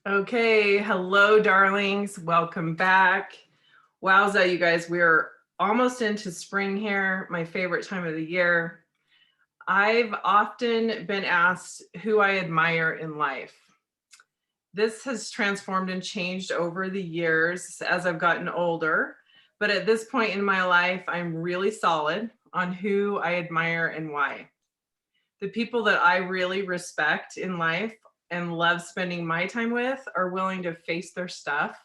Okay, hello, darlings. Welcome back. Wowza, you guys, we're almost into spring here, my favorite time of the year. I've often been asked who I admire in life. This has transformed and changed over the years as I've gotten older. But at this point in my life, I'm really solid on who I admire and why. The people that I really respect in life and love spending my time with are willing to face their stuff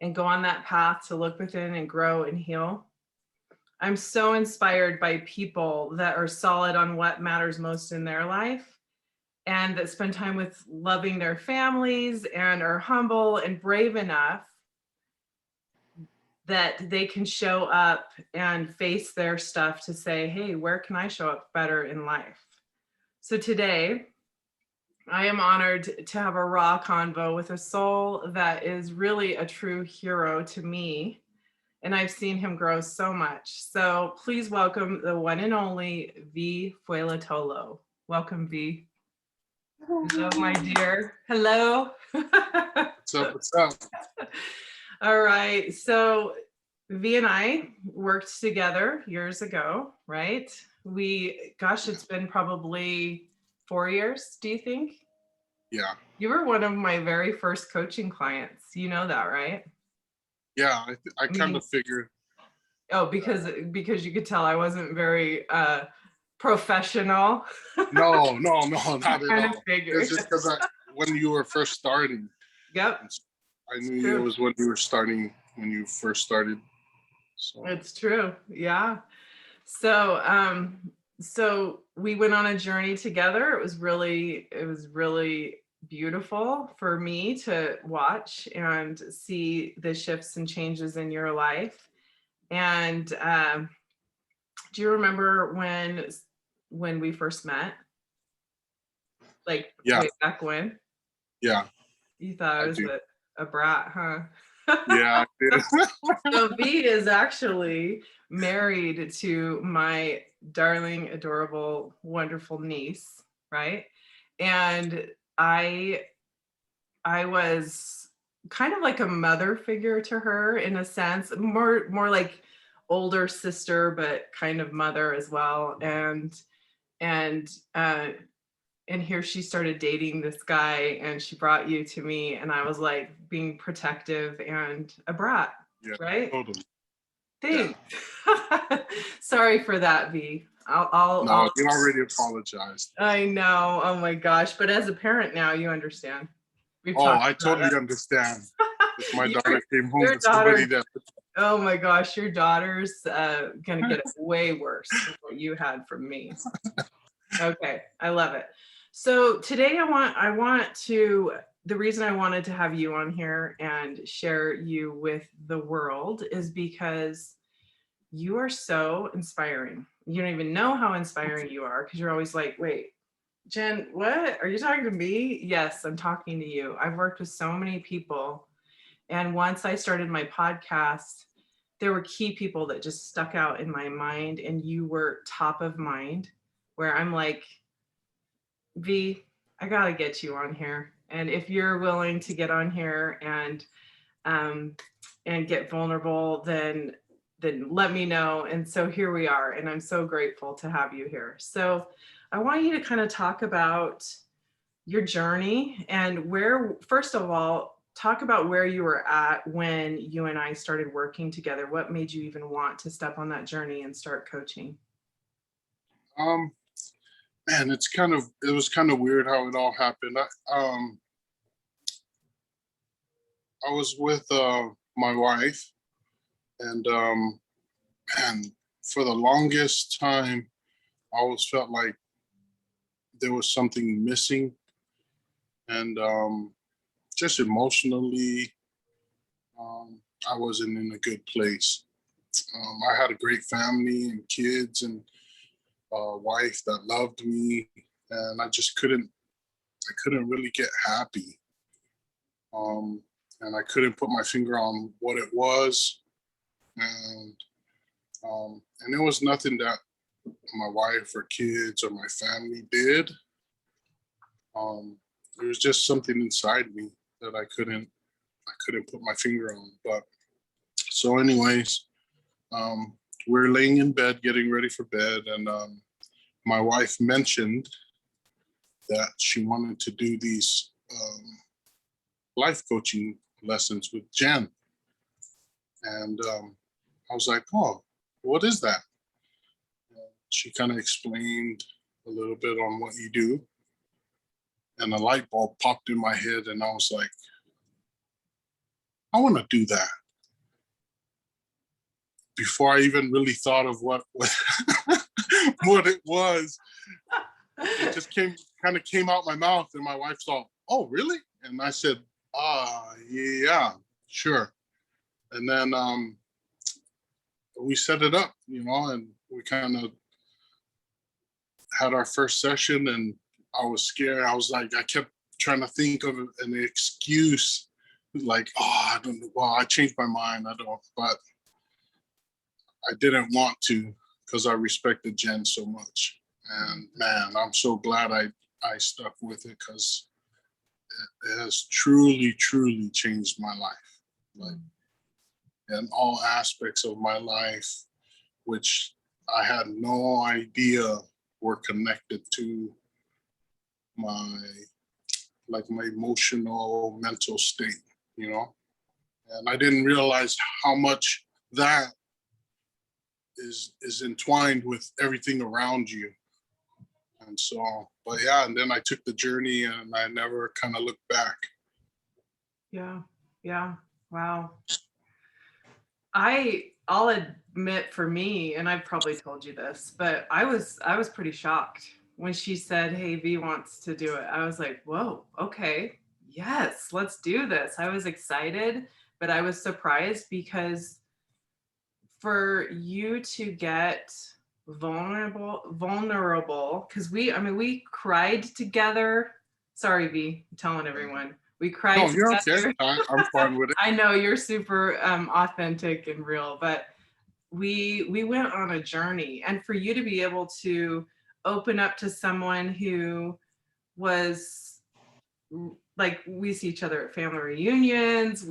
and go on that path to look within and grow and heal. I'm so inspired by people that are solid on what matters most in their life and that spend time with loving their families and are humble and brave enough that they can show up and face their stuff to say, hey, where can I show up better in life? So today, I am honored to have a raw convo with a soul that is really a true hero to me. And I've seen him grow so much. So please welcome the one and only Viiga Fuailetolo. Welcome, V. Hello, my dear. Hello. What's up? What's up? All right. So V and I worked together years ago, right? It's been probably 4 years, do you think? Yeah. You were one of my very first coaching clients. You know that, right? Yeah. I kind of figured. Oh, because you could tell I wasn't very professional. No, not at Kind of all. figured. It's just because when you were first starting, Yep, I it's knew it true. was when you were starting, when you first started. So It's true. Yeah. So we went on a journey together. It was really beautiful for me to watch and see the shifts and changes in your life. And do you remember when we first met? Like yeah, way back when? yeah, You thought I I was do. a brat, huh? Yeah, I did. So V is actually married to my darling, adorable, wonderful niece, right? And I I was kind of like a mother figure to her in a sense, more like older sister, but kind of mother as well. And uh and here she started dating this guy and she brought you to me and I was like being protective and a brat, Yeah, right? totally. Yeah. Thanks. Sorry for that, V. I'll No, you already apologized. I know. Oh my gosh. But as a parent now, you understand. We've Oh, talked I about totally understand. If my that. daughter came home Your with daughter, somebody that, oh my gosh, your daughter's gonna get it way worse than what you had from me. Okay, I love it. So today the reason I wanted to have you on here and share you with the world is because you are so inspiring. You don't even know how inspiring you are because you're always like, wait, Jen, what? Are you talking to me? Yes, I'm talking to you. I've worked with so many people. And once I started my podcast, there were key people that just stuck out in my mind, and you were top of mind, where I'm like, V, I gotta get you on here. And if you're willing to get on here um, and get vulnerable, then let me know. And so here we are, and I'm so grateful to have you here. So I want you to kind of talk about your journey and where, first of all, talk about where you were at when you and I started working together. What made you even want to step on that journey and start coaching? um, man, it was kind of weird how it all happened. I was with my wife, and man, for the longest time, I always felt like there was something missing, and just emotionally, I wasn't in a good place. I had a great family and kids and a wife that loved me, and I couldn't really get happy, um, and I couldn't put my finger on what it was, and and it was nothing that my wife or kids or my family did. Um, it was just something inside me. that I couldn't put my finger on. But so anyways, we're laying in bed, getting ready for bed, and my wife mentioned that she wanted to do these life coaching lessons with Jen. And I was like, oh, what is that? She kind of explained a little bit on what you do. And a light bulb popped in my head, and I was like, I want to do that. Before I even really thought of what what it was, it just kind of came out my mouth, and my wife thought, oh, really? And I said, yeah, sure. And then we set it up, and we kind of had our first session, and I was scared. I was like, I kept trying to think of an excuse, like, oh, I don't know. Well, I changed my mind. But I didn't want to, because I respected Jen so much. And man, I'm so glad I stuck with it, because it has truly, truly changed my life. Like, in all aspects of my life, which I had no idea were connected to my emotional, mental state, and I didn't realize how much that is entwined with everything around you. And so, but yeah, and then I took the journey, and I never kind of looked back. Yeah. Wow. I'll admit, for me, and I've probably told you this, but I was pretty shocked when she said, hey, V wants to do it. I was like, whoa, okay, yes, let's do this. I was excited, but I was surprised, because for you to get vulnerable, because we cried together. Sorry, V, I'm telling everyone. We cried No, you're together. okay. I'm fine with it. I know you're super authentic and real, but we went on a journey, and for you to be able to open up to someone who was like, we see each other at family reunions.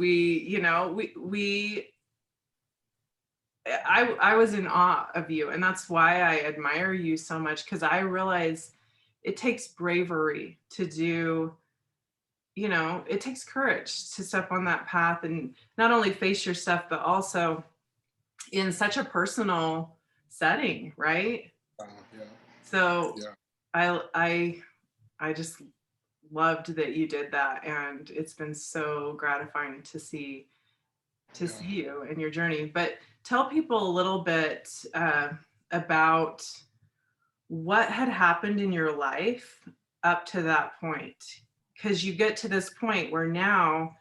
I was in awe of you, and that's why I admire you so much, because I realize it takes bravery to do. It takes courage to step on that path and not only face your stuff, but also in such a personal setting, right? Yeah. So Yeah. I just loved that you did that, and it's been so gratifying to see you and your journey. But tell people a little bit about what had happened in your life up to that point, because you get to this point where now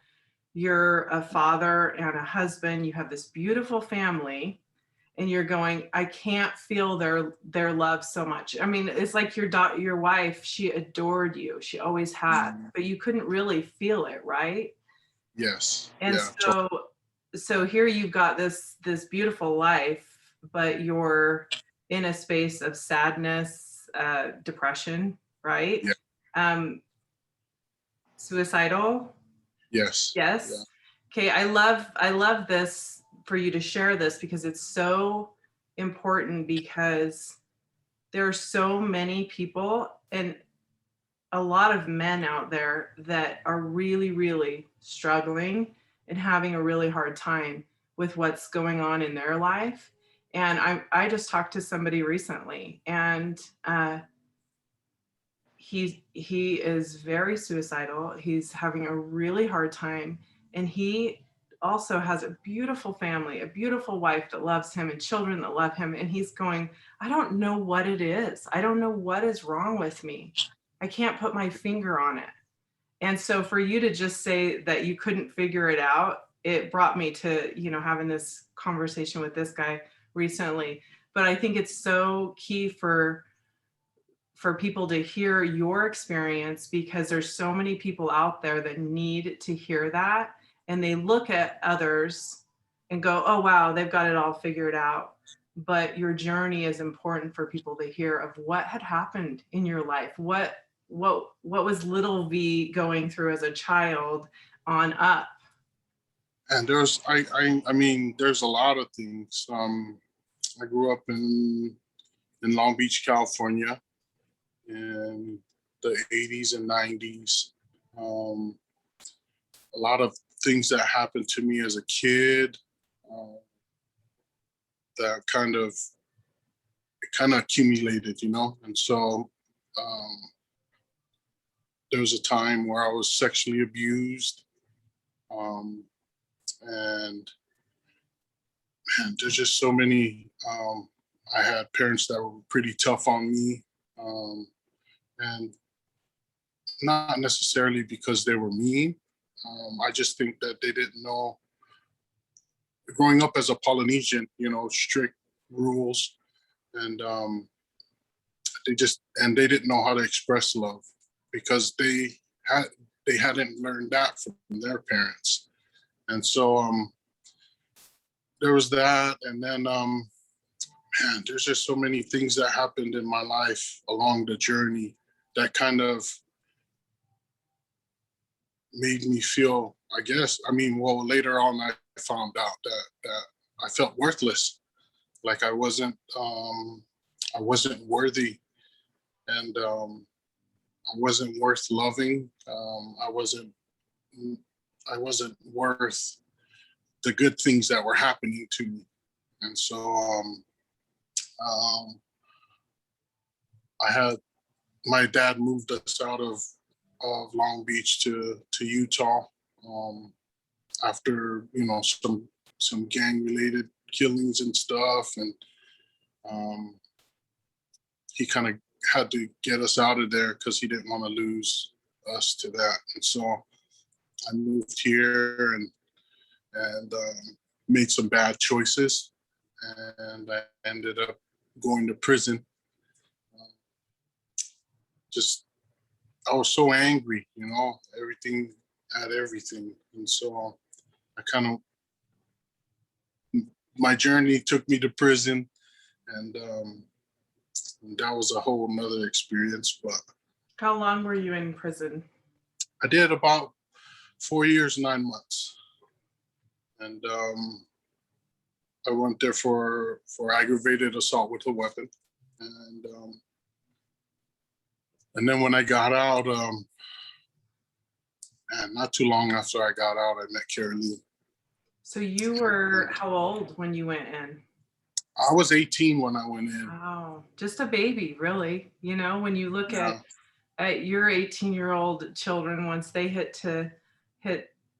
you're a father and a husband, you have this beautiful family, and you're going, I can't feel their love so much. I mean, it's like your wife, she adored you, she always had, but you couldn't really feel it, right? Yes. And Yeah. so here you've got this beautiful life, but you're in a space of sadness, depression, right? Yeah. Suicidal. Yes. Yes. Yeah. Okay. I love this, for you to share this, because it's so important, because there are so many people and a lot of men out there that are really, really struggling and having a really hard time with what's going on in their life. And I just talked to somebody recently, and he is very suicidal. He's having a really hard time, and he also has a beautiful family, a beautiful wife that loves him, and children that love him. And he's going, I don't know what it is. I don't know what is wrong with me. I can't put my finger on it. And so for you to just say that you couldn't figure it out, it brought me to, having this conversation with this guy recently. But I think it's so key for people to hear your experience, because there's so many people out there that need to hear that, and they look at others and go, oh wow, they've got it all figured out. But your journey is important for people to hear, of what had happened in your life, what was little V going through as a child on up? And I mean, there's a lot of things. I grew up in Long Beach, California, in the 80s and 90s. A lot of things that happened to me as a kid that kind of accumulated, you know. And so there was a time where I was sexually abused, and man, there's just so many. I had parents that were pretty tough on me, and not necessarily because they were mean. I just think that they didn't know. Growing up as a Polynesian, you know, strict rules, and they didn't know how to express love because they hadn't learned that from their parents, and so there was that, and then man, there's just so many things that happened in my life along the journey that kind of made me feel, I guess, I mean, well, later on I found out that I felt worthless, like I wasn't worthy, and I wasn't worth loving. I wasn't worth the good things that were happening to me, and so I had my dad moved us out of Long Beach to Utah after, you know, some gang related killings and stuff, and he kind of had to get us out of there because he didn't want to lose us to that. And so I moved here and made some bad choices, and I ended up going to prison. Just I was so angry, you know, everything, and so I kind of, my journey took me to prison, and that was a whole nother experience. But How long were you in prison? I did about 4 years, 9 months, and I went there for aggravated assault with a weapon, and then when I got out, and not too long after I got out, I met Carolee. So you were how old when you went in? I was 18 when I went in. Wow, just a baby, really. You know, when you look Yeah. at your 18-year-old children, once they hit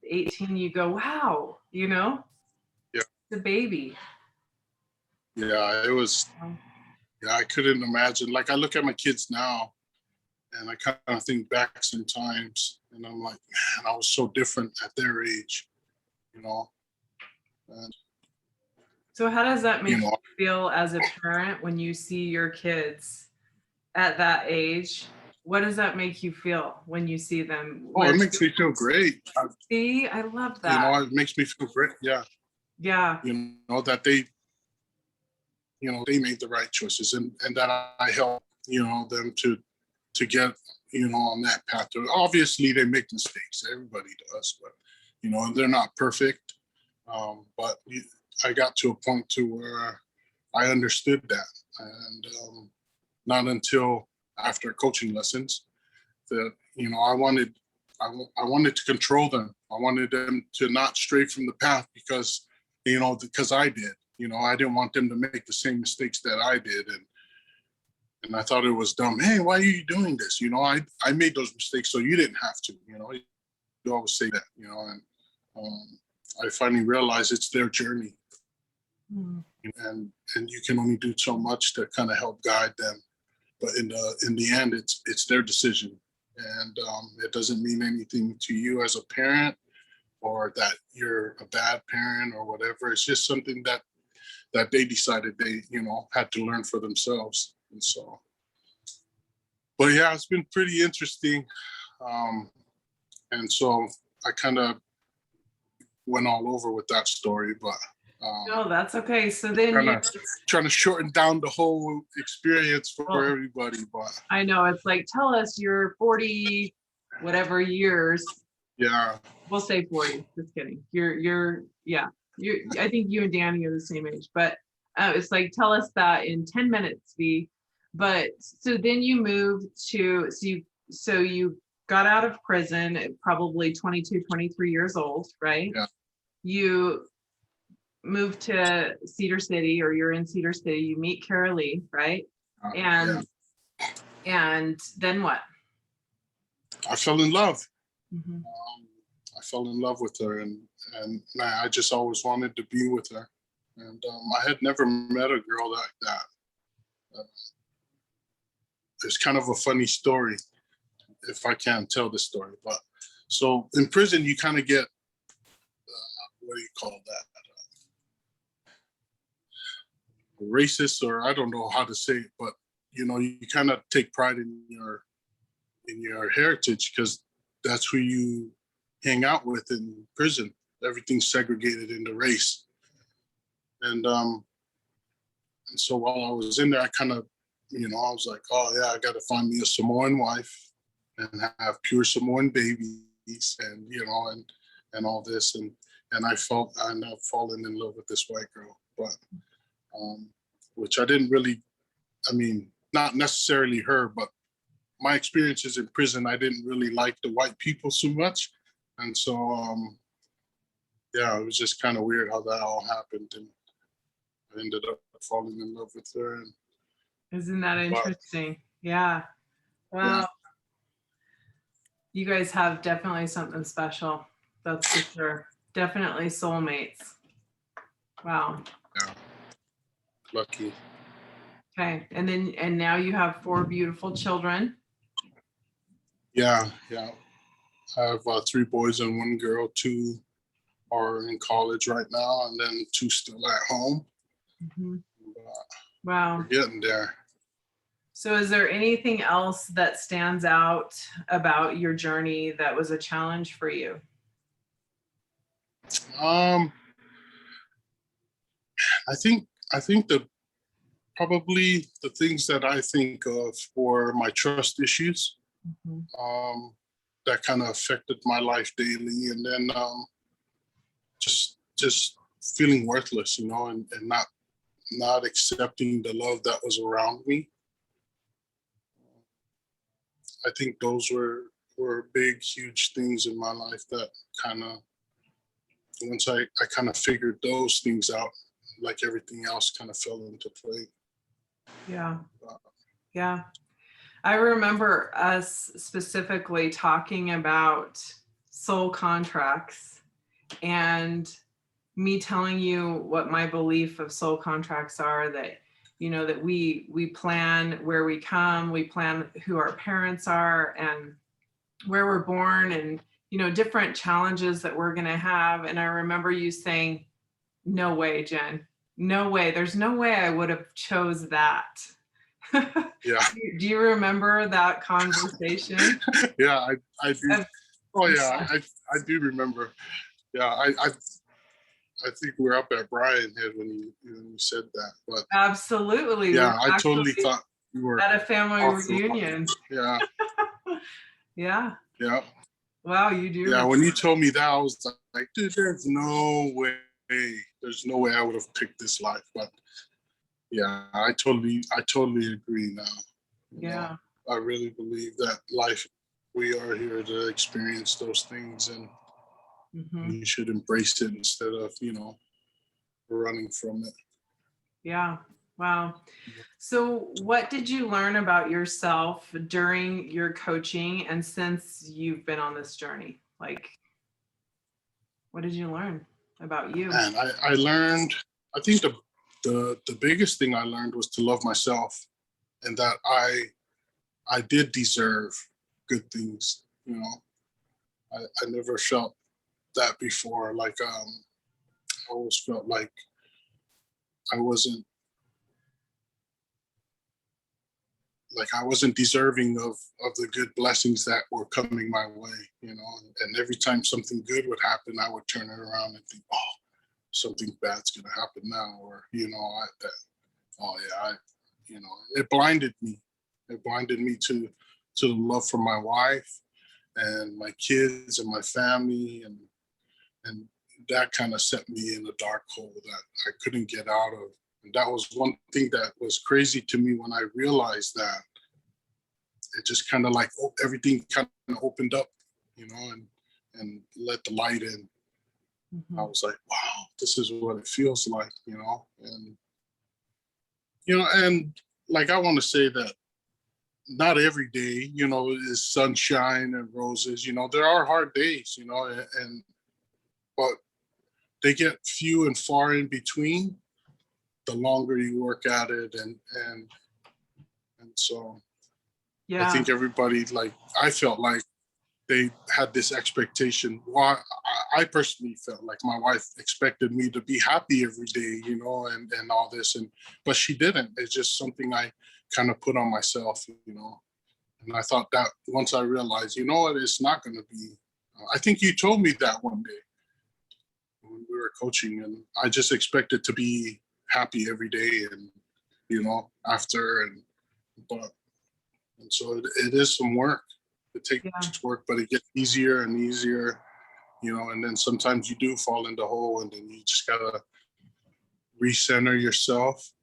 18, you go, wow, you know? Yeah. The baby. Yeah, it was, yeah, I couldn't imagine. Like, I look at my kids now and I kind of think back sometimes and I'm like, man, I was so different at their age, you know? And, So how does that make you you know, feel as a parent when you see your kids at that age? What does that make you feel when you see them? oh, it makes me feel great. See, I love You that. know, it makes me feel great. Yeah. Yeah. You know, that they, you know, they made the right choices, and that I help, you know, them to get, you know, on that path. Obviously they make mistakes, everybody does, but you know, they're not perfect. But I got to a point to where I understood that, and not until after coaching lessons that, you know, I wanted to control them. I wanted them to not stray from the path because, you know, because I did. You know, I didn't want them to make the same mistakes that I did, and I thought it was dumb. Hey, why are you doing this? You know, I made those mistakes, so you didn't have to. You know, you always say that. You know, and I finally realized it's their journey, and you can only do so much to kind of help guide them. But in the end, it's their decision, and it doesn't mean anything to you as a parent, or that you're a bad parent or whatever. It's just something that they decided they, you know, had to learn for themselves. And so, but yeah, it's been pretty interesting. And so I kind of went all over with that story, but No, that's okay. So then you trying to shorten down the whole experience for everybody. But I know it's like, tell us your 40 whatever years Yeah. We'll say 40. Just kidding. Yeah. I think you and Danny are the same age, but it's like, tell us that in 10 minutes, V. But so then you moved to, so you got out of prison at probably 22, 23 years old, right? Yeah. You moved to Cedar City, or you're in Cedar City, you meet Cara Lee, right? Yeah. And then what? I fell in love. Mhm. I fell in love with her, and I just always wanted to be with her. And I had never met a girl like that. It's kind of a funny story, if I can tell the story. But so in prison, you kind of get, what do you call that? Racist, or I don't know how to say it, but you know, you kind of take pride in your heritage, because that's who you hang out with in prison. Everything's segregated into race. And so while I was in there, I kind of, I was like, oh yeah, I got to find me a Samoan wife and have pure Samoan babies, and and all this, and I ended up falling in love with this white girl, but which I didn't really, not necessarily her, but my experiences in prison, I didn't really like the white people so much, and so yeah, it was just kind of weird how that all happened, and I ended up falling in love with her. And isn't that interesting? Yeah. Wow. Yeah. You guys have definitely something special. That's for sure. Definitely soulmates. Wow. Yeah. Lucky. Okay. And now you have 4 beautiful children. Yeah. I have 3 boys and 1 girl. 2 are in college right now, and then 2 still at home. Mhm. Wow. We're getting there. So is there anything else that stands out about your journey that was a challenge for you? I think probably the things that I think of were my trust issues. Mhm. That kind of affected my life daily, and then just feeling worthless, and not accepting the love that was around me. I think those were big, huge things in my life that kind of, once I kind of figured those things out, like everything else kind of fell into play. Yeah. Yeah. I remember us specifically talking about soul contracts, and me telling you what my belief of soul contracts are, that that we plan where we come, we plan who our parents are and where we're born, and different challenges that we're going to have. And I remember you saying, no way, Jen, no way, there's no way I would have chose that. Yeah. Do you remember that conversation? Yeah, I do. Oh yeah, I do remember. Yeah, I think we're up at Brian Head when you said that. But Absolutely. yeah, I totally thought you were at a family reunion. Yeah. Yeah. Yeah. Wow, you do. Yeah, when you told me that, I was like, dude, there's no way. There's no way I would have picked this life. But yeah, I totally agree now. Yeah. I really believe that life, we are here to experience those things, and you should embrace it instead of, running from it. Yeah. Wow. So what did you learn about yourself during your coaching and since you've been on this journey? Like, what did you learn about you? And I learned, I think the biggest thing I learned was to love myself, and that I did deserve good things. I never felt that before. Like I always felt like I wasn't deserving of the good blessings that were coming my way, and every time something good would happen, I would turn it around and think, oh, something bad's gonna happen now, or it blinded me. It blinded me to the love for my wife, and my kids and my family, and that kind of set me in a dark hole that I couldn't get out of. And that was one thing that was crazy to me when I realized that. It just kind of like everything kind of opened up, and let the light in. I was like, wow, this is what it feels like, and like, I want to say that not every day, is sunshine and roses. There are hard days, and but they get few and far in between the longer you work at it, and so I Yeah. think everybody, like, I felt like they had this expectation. Well, I personally felt like my wife expected me to be happy every day, and all this, but she didn't. It's just something I kind of put on myself, And I thought that once I realized, you know what, it's not going to be. I think you told me that one day when we were coaching, and I just expected to be happy every day, and after, and so it is some work. It takes Yeah. work, but it gets easier and easier, and then sometimes you do fall in the hole, and then you just gotta recenter yourself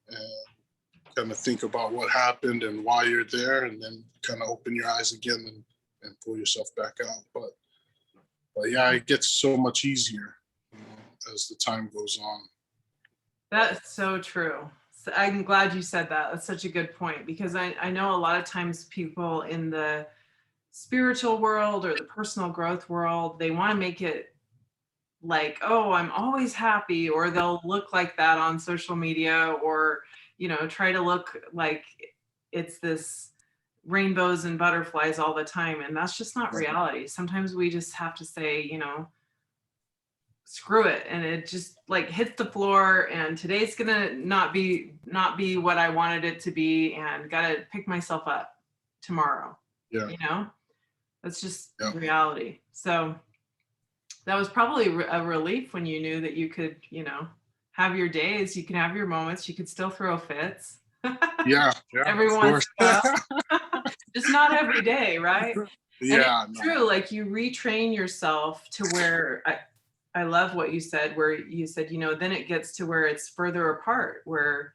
and kind of think about what happened and why you're there, and then kind of open your eyes again and pull yourself back out. But yeah, it gets so much easier, as the time goes on. That's so true. So I'm glad you said that. That's such a good point, because I know a lot of times people in the spiritual world or the personal growth world, they want to make it like, oh, I'm always happy, or they'll look like that on social media, or, try to look like it's this rainbows and butterflies all the time. And that's just not reality. Sometimes we just have to say, screw it, and it just like hits the floor, and today's gonna not be what I wanted it to be, and gotta pick myself up tomorrow. Yeah. That's just reality. So that was probably a relief when you knew that you could, have your days, you can have your moments, you could still throw fits. Yeah. Every once in a while. Just not every day, right? Yeah. And it's true, like you retrain yourself to where I love what you said, where you said, then it gets to where it's further apart, where,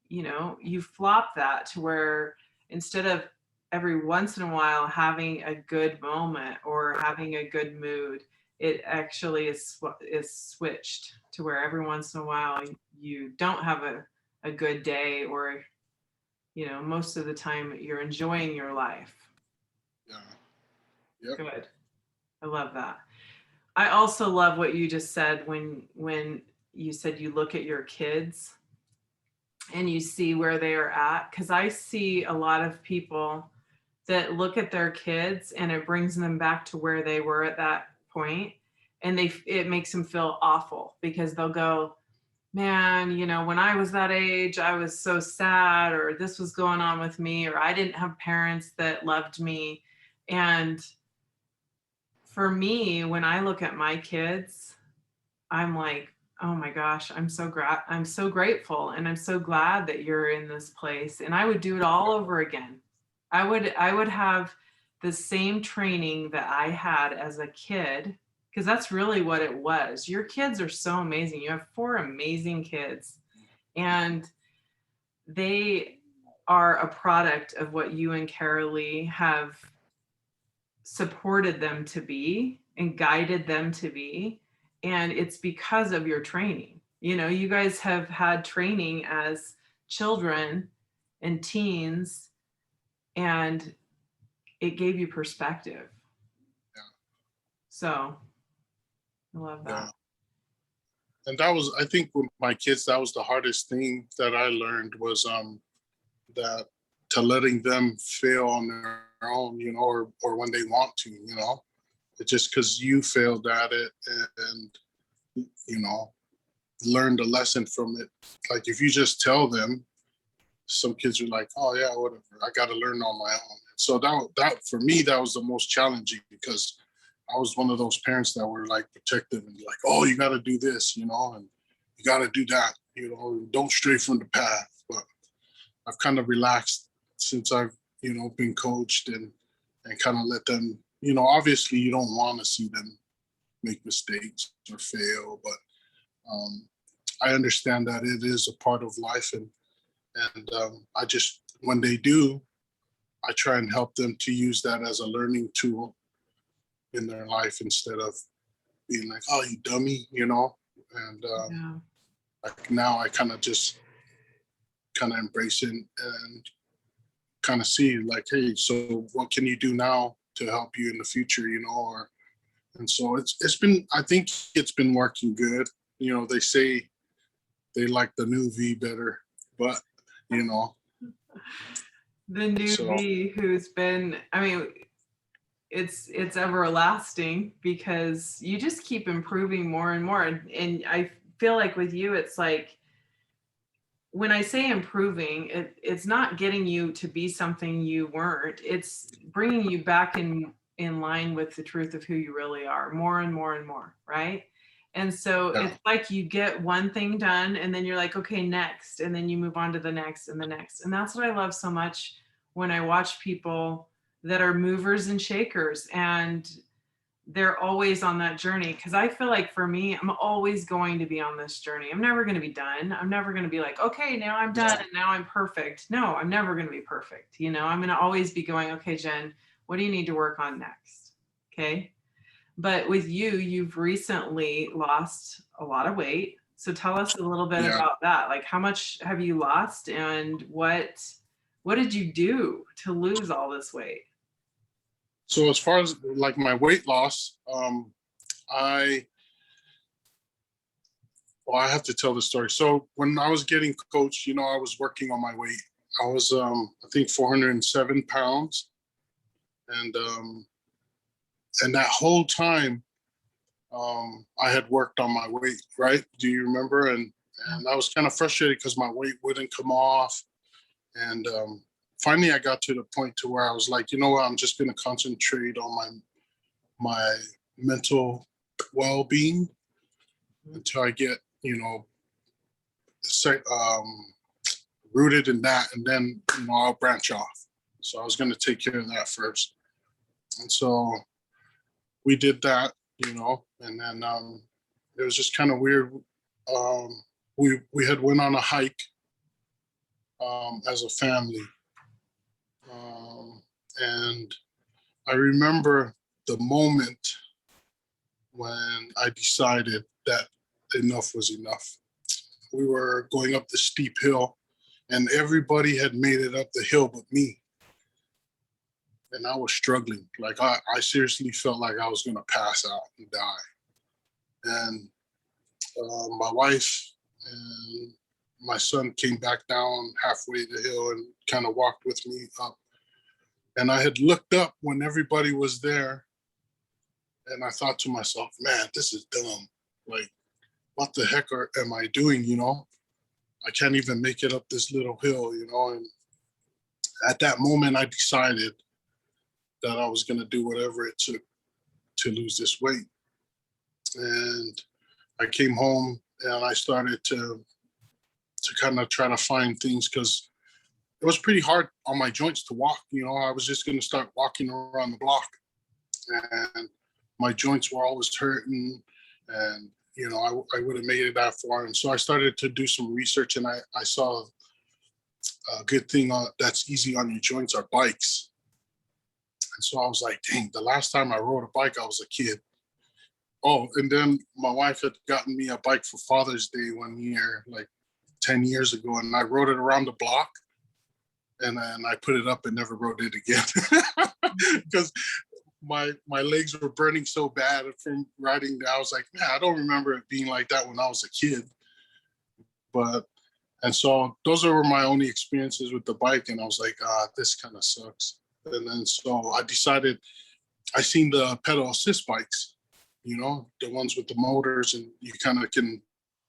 you flop that to where instead of every once in a while having a good moment or having a good mood, it actually is switched to where every once in a while you don't have a good day, or, most of the time you're enjoying your life. Yeah. Yep. Good. I love that. I also love what you just said when you said you look at your kids and you see where they are at, because I see a lot of people that look at their kids and it brings them back to where they were at that point, and it makes them feel awful, because they'll go, man, when I was that age, I was so sad, or this was going on with me, or I didn't have parents that loved me. And for me, when I look at my kids, I'm like, oh my gosh, I'm so grateful, and I'm so glad that you're in this place, and I would do it all over again. I would have the same training that I had as a kid, because that's really what it was. Your kids are so amazing. You have 4 amazing kids, and they are a product of what you and Carolee have supported them to be and guided them to be. And it's because of your training. You guys have had training as children and teens, and it gave you perspective. Yeah. So I love that. Yeah. And that was, I think, with my kids, that was the hardest thing that I learned, was that to letting them fail on their own, or when they want to, it's just because you failed at it, and learned a lesson from it. Like, if you just tell them, some kids are like, oh yeah, whatever, I got to learn on my own. So that for me, that was the most challenging, because I was one of those parents that were like protective and like, oh, you got to do this, and you got to do that, don't stray from the path. But I've kind of relaxed since I've, been coached, and kind of let them you know, obviously you don't want to see them make mistakes or fail, but I understand that it is a part of life, and I just, when they do, I try and help them to use that as a learning tool in their life instead of being like, "Oh, you dummy," you know. And Yeah. like now, I kind of just kind of embrace it and kind of see like, hey, so what can you do now to help you in the future, you know? Or and so it's been, I think it's been working good. You know, they say they like the new V better, but you know, The new so V who's been, I mean, it's everlasting because you just keep improving more and more. And I feel like with you, it's like when I say improving, it's not getting you to be something you weren't. It's bringing you back in line with the truth of who you really are, more and more and more, right? And so yeah, it's like you get one thing done, and then you're like, okay, next, and then you move on to the next and the next. And that's what I love so much when I watch people that are movers and shakers, and they're always on that journey. Because I feel like for me, I'm always going to be on this journey. I'm never going to be done. I'm never going to be like, okay, now I'm done yeah. and now I'm perfect. No, I'm never going to be perfect. You know, I'm going to always be going, okay, Jen, what do you need to work on next? Okay. But with you, you've recently lost a lot of weight. So tell us a little bit Yeah. about that. Like, how much have you lost, and what did you do to lose all this weight? So as far as like my weight loss, I well, I have to tell the story. So when I was getting coached, you know, I was working on my weight. I was I think 407 pounds, and that whole time I had worked on my weight. Right? Do you remember? And I was kind of frustrated because my weight wouldn't come off, and finally I got to the point to where I was like, you know what, I'm just going to concentrate on my mental well-being until I get, you know, rooted in that, and then, you know, I'll branch off. So I was going to take care of that first, and so we did that, you know, and then it was just kind of weird. We had went on a hike as a family, and I remember the moment when I decided that enough was enough. We were going up the steep hill, and everybody had made it up the hill but me. And I was struggling. Like I seriously felt like I was going to pass out and die. And my wife and my son came back down halfway the hill and kind of walked with me up. And I had looked up when everybody was there, and I thought to myself, man, this is dumb. Like, what the heck am I doing? You know, I can't even make it up this little hill, you know. And at that moment, I decided that I was going to do whatever it took to lose this weight. And I came home and I started to kind of try to find things, because it was pretty hard on my joints to walk. You know, I was just going to start walking around the block, and my joints were always hurting, and you know, I would have made it that far. And so I started to do some research, and I saw a good thing that's easy on your joints are bikes. And so I was like, dang, the last time I rode a bike, I was a kid. Oh, and then my wife had gotten me a bike for Father's Day one year, like 10 years ago, and I rode it around the block, and then I put it up and never rode it again because my legs were burning so bad from riding. I was like, man, I don't remember it being like that when I was a kid. But and so those were my only experiences with the bike, and I was like, this kind of sucks. And then so I decided, I seen the pedal assist bikes, you know, the ones with the motors, and you kind of can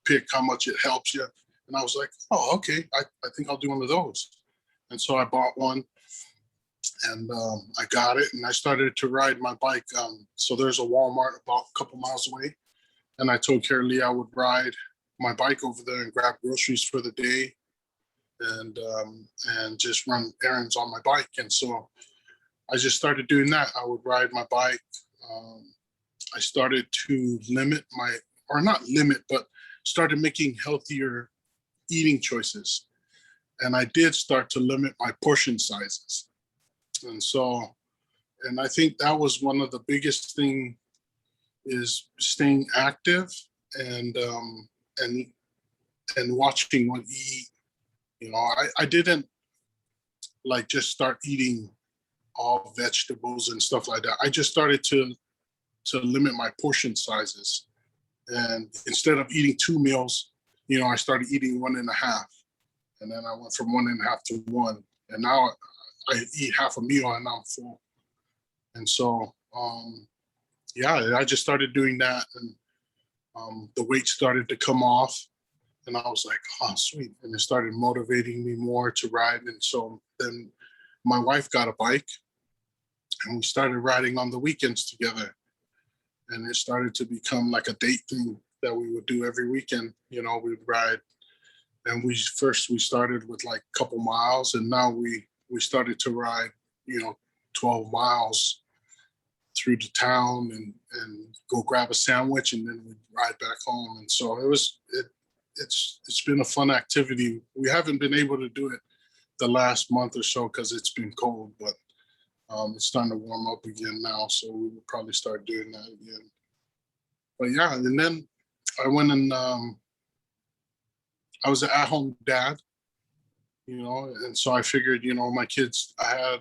pick how much it helps you. And I was like, oh, okay, I think I'll do one of those. And so I bought one, and I got it, and I started to ride my bike. So there's a Walmart about a couple miles away, and I told Carolee I would ride my bike over there and grab groceries for the day, and just run errands on my bike. And so I just started doing that. I would ride my bike. I started to limit or not limit, but started making healthier eating choices. And I did start to limit my portion sizes. And I think that was one of the biggest thing, is staying active and watching what you eat. You know, I didn't like just start eating all vegetables and stuff like that. I just started to limit my portion sizes. And instead of eating 2 meals, you know, I started eating 1.5. And then I went from 1.5 to 1. And now I eat half a meal and I'm full. And so, yeah, I just started doing that. And the weight started to come off. And I was like, oh, sweet. And it started motivating me more to ride. And so then my wife got a bike and we started riding on the weekends together. And it started to become like a date thing that we would do every weekend. You know, we'd ride. And we started with like a couple miles, and now we started to ride, you know, 12 miles through the town and go grab a sandwich, and then we'd ride back home. And so it's been a fun activity. We haven't been able to do it the last month or so because it's been cold, but it's starting to warm up again now, so we will probably start doing that again. But yeah, and then I went and I was an at-home dad, you know, and so I figured, you know, my kids, I had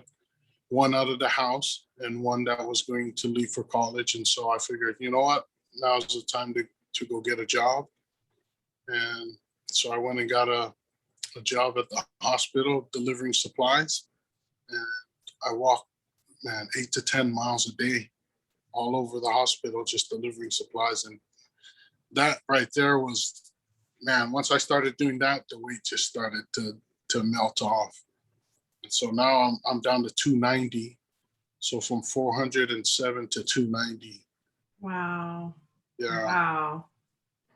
one out of the house and one that was going to leave for college, and so I figured, you know what, now's the time to go get a job. And so I went and got a job at the hospital delivering supplies, and I walked, man, 8 to 10 miles a day all over the hospital just delivering supplies. And that right there was, man, once I started doing that, the weight just started to melt off. And so now I'm down to 290. So from 407 to 290. Wow. Yeah. Wow.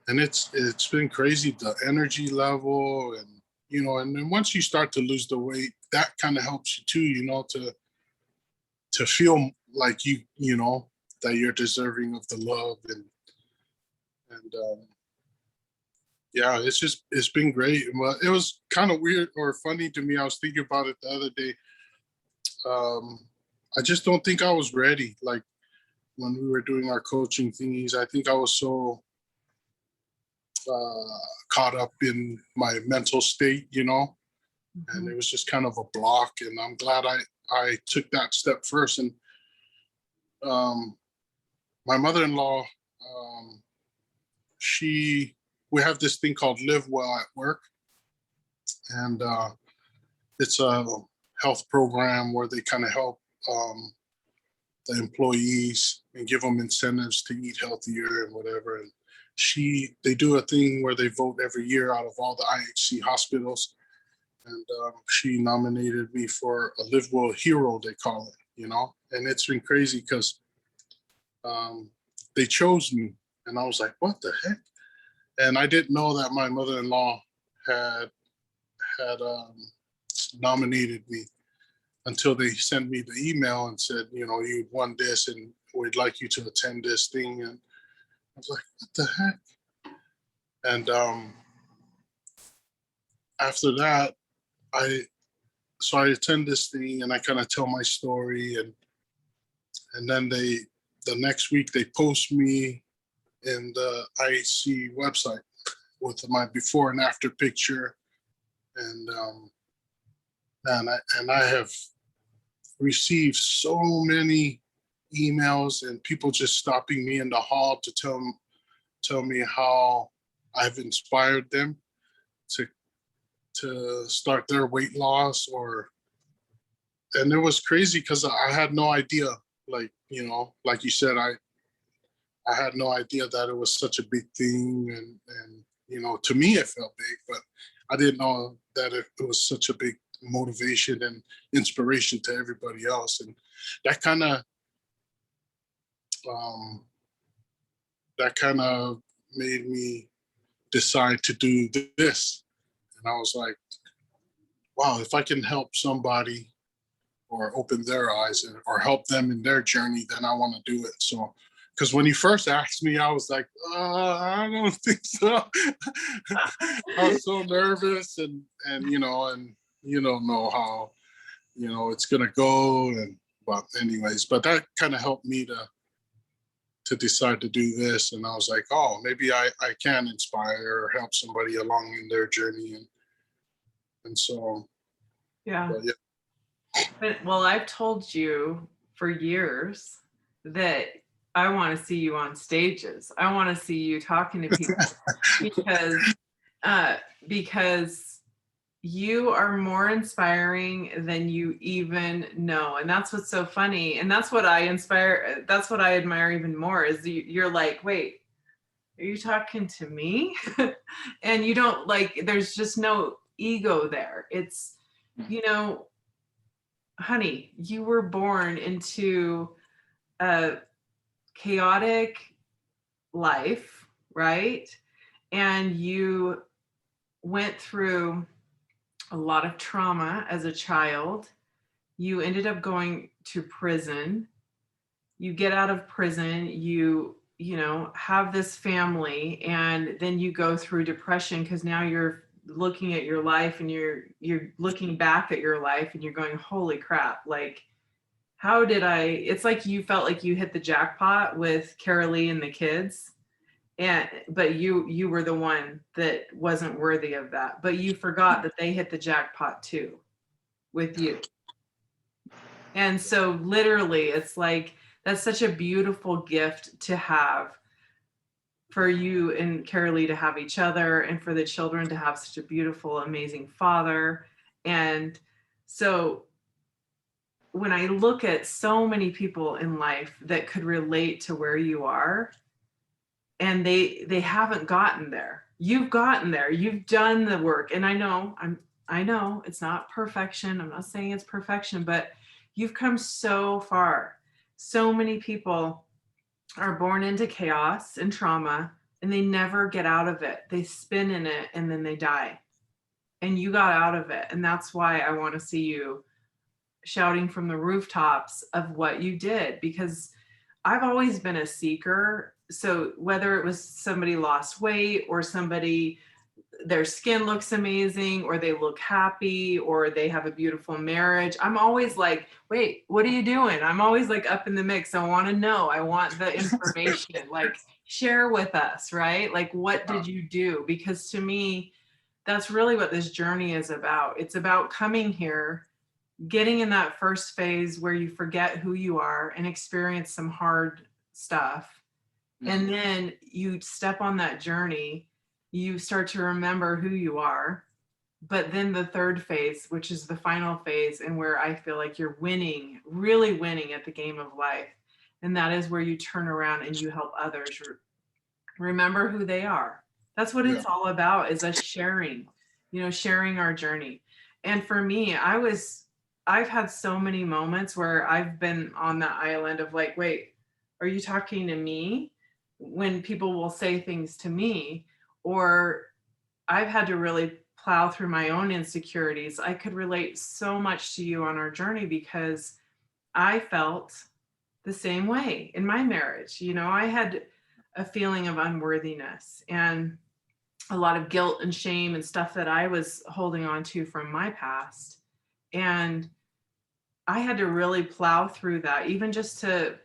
And it's been crazy, the energy level, and you know, and then once you start to lose the weight, that kind of helps you too, you know, to feel like you know, that you're deserving of the love. And yeah, it's been great. Well, it was kind of weird or funny to me. I was thinking about it the other day. I just don't think I was ready. Like when we were doing our coaching thingies, I think I was so caught up in my mental state, you know, and it was just kind of a block. And I'm glad I took that step first. And my mother-in-law, we have this thing called Live Well at Work. And it's a health program where they kind of help the employees and give them incentives to eat healthier and whatever. And they do a thing where they vote every year out of all the IHC hospitals. And she nominated me for a Live Well Hero, they call it, you know? And it's been crazy because they chose me. And I was like, what the heck? And I didn't know that my mother-in-law had nominated me until they sent me the email and said, you know, you won this and we'd like you to attend this thing. And I was like, what the heck? And after that, I attend this thing and I kind of tell my story, and then the next week they post me in the IHC website with my before and after picture. And I have received so many emails and people just stopping me in the hall to tell me how I've inspired them to start their weight loss. And it was crazy because I had no idea, like, you know, like you said, I had no idea that it was such a big thing. And you know, to me it felt big, but I didn't know that it was such a big motivation and inspiration to everybody else. And that kind of made me decide to do this. And I was like, wow, if I can help somebody or open their eyes or help them in their journey, then I want to do it. So, because when you first asked me, I was like, I don't think so. I was so nervous, and you don't know how it's gonna go, and but anyways, but that kind of helped me to decide to do this, and I was like, oh, maybe I can inspire or help somebody along in their journey, and so Yeah. but yeah. Well, I've told you for years that I want to see you on stages. I want to see you talking to people because uh, because you are more inspiring than you even know, and that's what's so funny, and that's what I admire even more is you're like, wait, are you talking to me? And you don't like, there's just no ego there. It's, you know, honey, you were born into a chaotic life, right? And you went through a lot of trauma as a child. You ended up going to prison. You get out of prison, you know, have this family, and then you go through depression because now you're looking at your life and you're looking back at your life and you're going, holy crap, like how did it's like you felt like you hit the jackpot with Carolee and the kids, and but you were the one that wasn't worthy of that, but you forgot that they hit the jackpot too with you. And so literally it's like that's such a beautiful gift to have, for you and Carolee to have each other, and for the children to have such a beautiful, amazing father. And so when I look at so many people in life that could relate to where you are, and they haven't gotten there, you've gotten there, you've done the work. And I know it's not perfection, I'm not saying it's perfection, but you've come so far. So many people are born into chaos and trauma and they never get out of it. They spin in it and then they die, and you got out of it. And that's why I want to see you shouting from the rooftops of what you did, because I've always been a seeker. So whether it was somebody lost weight or somebody, their skin looks amazing, or they look happy, or they have a beautiful marriage, I'm always like, wait, what are you doing? I'm always like up in the mix. I want to know. I want the information. Like, share with us, right? Like, what did you do? Because to me, that's really what this journey is about. It's about coming here, getting in that first phase where you forget who you are and experience some hard stuff. And then you step on that journey, you start to remember who you are. But then the third phase, which is the final phase, and where I feel like you're winning, really winning at the game of life. And that is where you turn around and you help others remember who they are. That's what it's all about, is us sharing, sharing our journey. And for me, I've had so many moments where I've been on that island of like, wait, are you talking to me? When people will say things to me, or I've had to really plow through my own insecurities. I could relate so much to you on our journey because I felt the same way in my marriage. I had a feeling of unworthiness and a lot of guilt and shame and stuff that I was holding on to from my past. And I had to really plow through that, even just to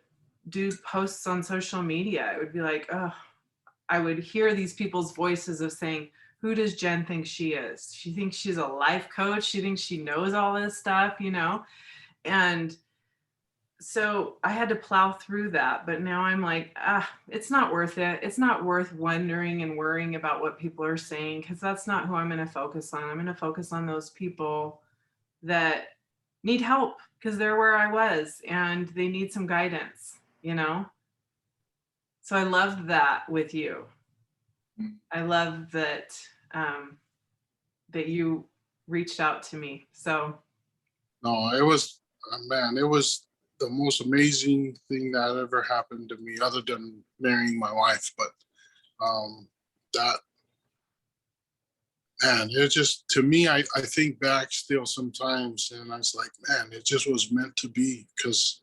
do posts on social media. It would be like, oh, I would hear these people's voices of saying, who does Jen think she is? She thinks she's a life coach. She thinks she knows all this stuff, And so I had to plow through that. But now I'm like, it's not worth it. It's not worth wondering and worrying about what people are saying, because that's not who I'm going to focus on. I'm going to focus on those people that need help because they're where I was and they need some guidance. So I love that with you. I love that that you reached out to me. So No, it was, man, it was the most amazing thing that ever happened to me, other than marrying my wife. But that man, it just, to me, I think back still sometimes and I was like, man, it just was meant to be, because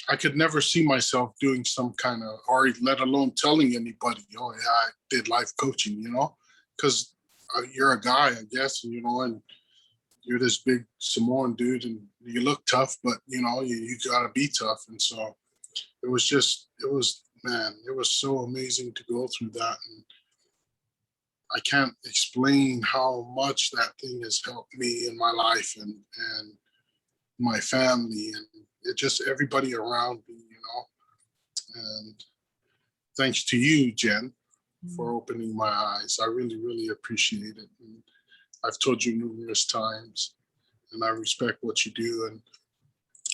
I could never see myself doing some kind of, or let alone telling anybody, oh yeah, I did life coaching, because you're a guy, I guess, and you're this big Samoan dude and you look tough, but you gotta be tough. And so man, it was so amazing to go through that. And I can't explain how much that thing has helped me in my life and my family and it just everybody around me, And thanks to you, Jen, for opening my eyes. I really, really appreciate it. And I've told you numerous times, and I respect what you do. And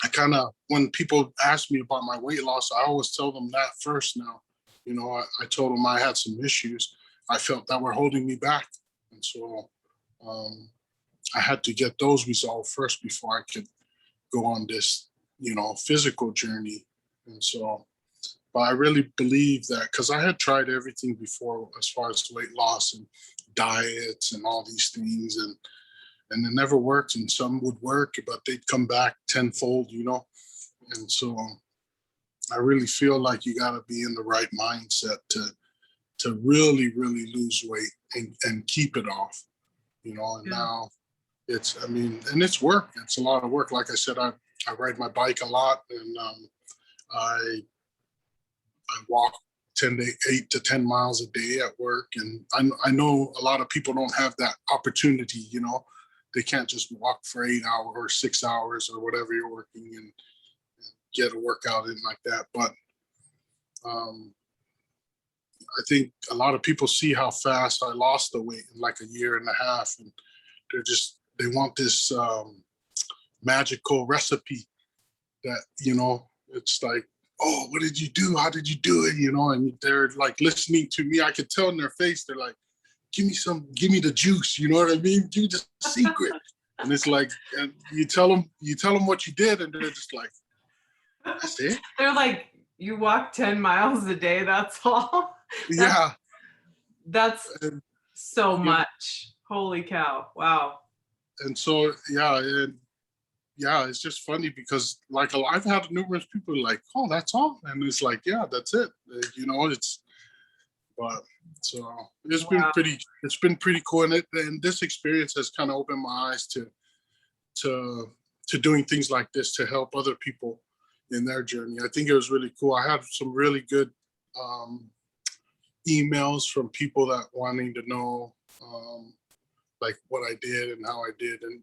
I when people ask me about my weight loss, I always tell them that first now. I told them I had some issues I felt that were holding me back. And so I had to get those resolved first before I could go on this, physical journey. And so, but I really believe that because I had tried everything before as far as weight loss and diets and all these things, and it never worked. And some would work, but they'd come back tenfold, And so I really feel like you got to be in the right mindset to really, really lose weight and keep it off, And now and it's work. It's a lot of work. Like I said, I ride my bike a lot, and I walk 8 to 10 miles a day at work. And I know a lot of people don't have that opportunity, They can't just walk for 8 hours or 6 hours or whatever you're working and get a workout in like that. But I think a lot of people see how fast I lost the weight in like a year and a half, and they want this magical recipe that, it's like, oh, what did you do? How did you do it? And they're like listening to me. I could tell in their face, they're like, give me the juice. You know what I mean? Give me the secret. And it's like, and you tell them what you did, and they're just like, that's it. They're like, you walk 10 miles a day, that's all? That's so much. Holy cow. Wow. And so, it's just funny because like I've had numerous people like, oh, that's all. And it's like, yeah, that's it. But so it's been pretty cool. And this experience has kind of opened my eyes to doing things like this to help other people in their journey. I think it was really cool. I had some really good emails from people that wanting to know like what I did and how I did, and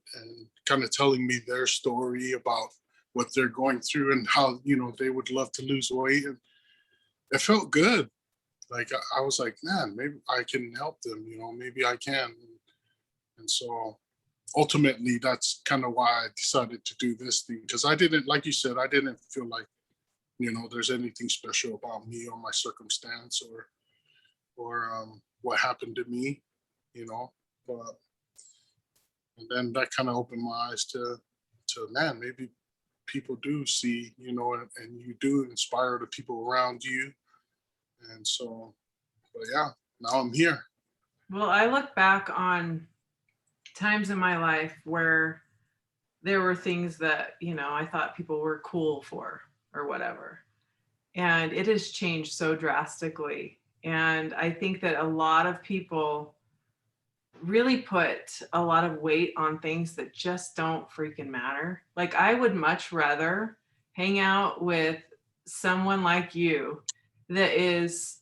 kind of telling me their story about what they're going through and how, they would love to lose weight. And it felt good. Like I was like, man, maybe I can help them, maybe I can. And so ultimately that's kind of why I decided to do this thing, because I didn't, like you said, I didn't feel like, there's anything special about me or my circumstance or what happened to me, but and then that kind of opened my eyes to man, maybe people do see, and you do inspire the people around you. And so, but yeah, now I'm here. Well, I look back on times in my life where there were things that, I thought people were cool for or whatever. And it has changed so drastically. And I think that a lot of people really put a lot of weight on things that just don't freaking matter. Like I would much rather hang out with someone like you that is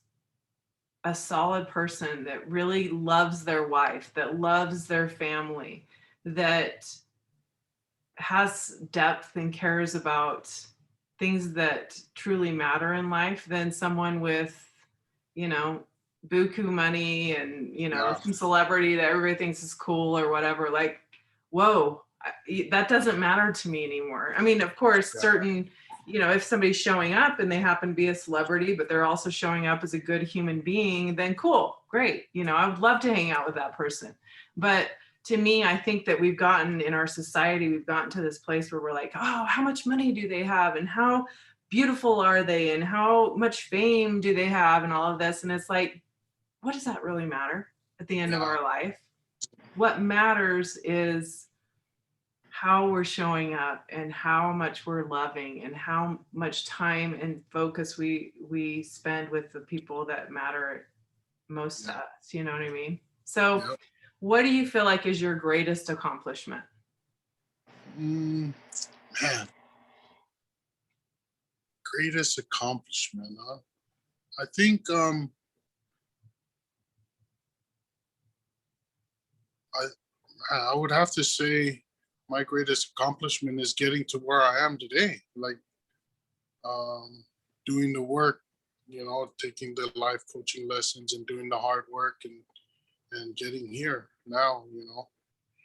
a solid person, that really loves their wife, that loves their family, that has depth and cares about things that truly matter in life, than someone with, buku money and, some celebrity that everybody thinks is cool or whatever. Like, whoa, that doesn't matter to me anymore. I mean, of course, certain, if somebody's showing up and they happen to be a celebrity, but they're also showing up as a good human being, then cool, great. I would love to hang out with that person. But to me, I think that we've gotten in our society, we've gotten to this place where we're like, oh, how much money do they have? And how beautiful are they? And how much fame do they have? And all of this. And it's like, what does that really matter at the end of our life? what matters is how we're showing up and how much we're loving and how much time and focus we spend with the people that matter most to Yeah. us. You know what I mean? So Yeah. what do you feel like is your greatest accomplishment? Man, greatest accomplishment, huh? I think I I would have to say my greatest accomplishment is getting to where I am today. Like um, doing the work, taking the life coaching lessons and doing the hard work and getting here now.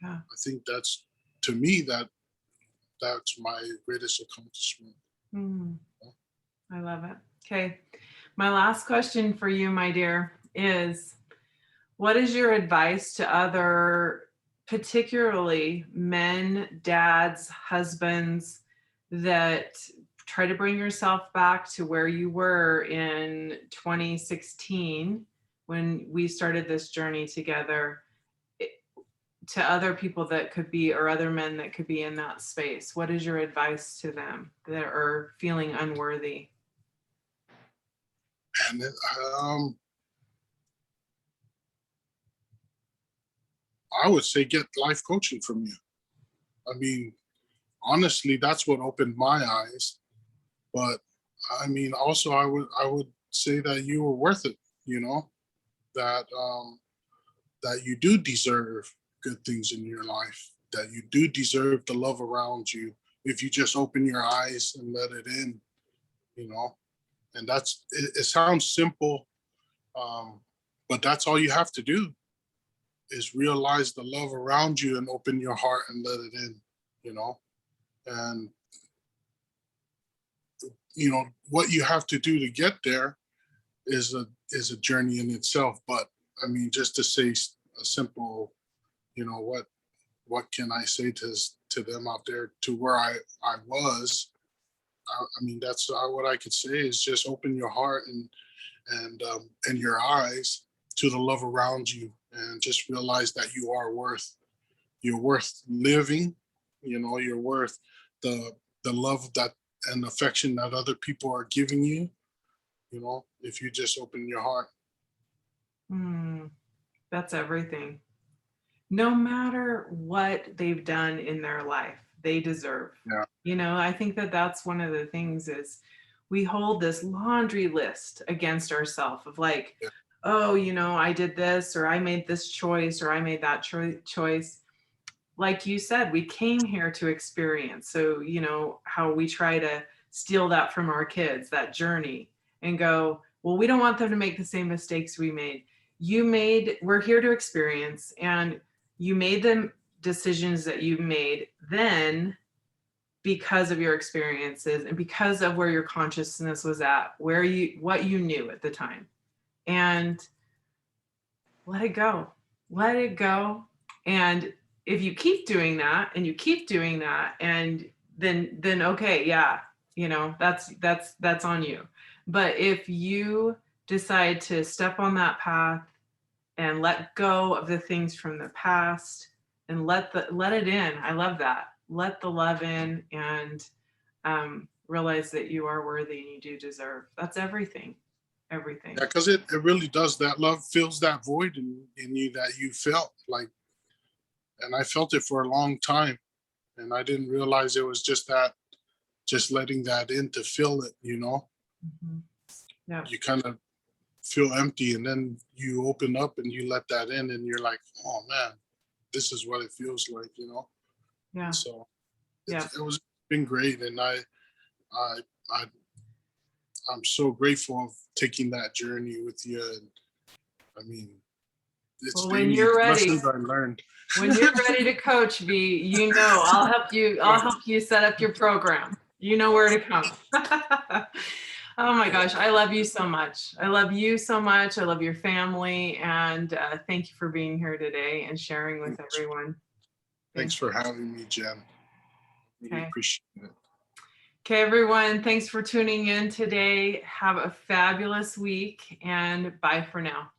Yeah. I think that's, to me, that's my greatest accomplishment. Mm, I love it. Okay. My last question for you, my dear, is what is your advice to other, particularly men, dads, husbands that try to bring yourself back to where you were in 2016 when we started this journey together, to other people that could be, or other men that could be in that space? What is your advice to them that are feeling unworthy? And um, I would say get life coaching from you. I mean, honestly, that's what opened my eyes. But I mean, also, I would say that you were worth it. You know that that you do deserve good things in your life. That you do deserve the love around you if you just open your eyes and let it in. You know, and it sounds simple, um, but that's all you have to do is realize the love around you and open your heart and let it in. You know, and what you have to do to get there is a journey in itself. But I mean, just to say a simple, what can I say to them out there to where I was? I mean, that's what I could say is just open your heart and your eyes to the love around you, and just realize that you're worth living. You're worth the love that and affection that other people are giving you. If you just open your heart. Mm, that's everything. No matter what they've done in their life, they deserve. Yeah. I think that that's one of the things is we hold this laundry list against ourselves of like, Yeah. oh, I did this, or I made this choice, or I made that choice. Like you said, we came here to experience. So, how we try to steal that from our kids, that journey, and go, well, we don't want them to make the same mistakes we made. We're here to experience, and you made them decisions that you made then because of your experiences and because of where your consciousness was at, what you knew at the time. And let it go. Let it go. And if you keep doing that and you keep doing that, and then okay, yeah, that's on you. But if you decide to step on that path and let go of the things from the past and let it in. I love that. Let the love in, and realize that you are worthy and you do deserve. That's everything. Yeah, Everything. because it really does. That love fills that void in you that you felt like, and I felt it for a long time, and I didn't realize it was just letting that in to fill it. Mhm. Yeah. You kind of feel empty, and then you open up and you let that in, and you're like, oh man, this is what it feels like. And Yeah. so Yeah. it was been great, and I I I'm so grateful of taking that journey with you. And I mean, it's Well, when many you're ready, lessons I learned. when you're ready to coach V, I'll help you. I'll help you set up your program. You know where to come. Oh my gosh, I love you so much. I love you so much. I love your family, and thank you for being here today and sharing with everyone. Thanks Thank for you. having me, Jen. Really Okay. appreciate it. Okay, everyone. Thanks for tuning in today. Have a fabulous week, and bye for now.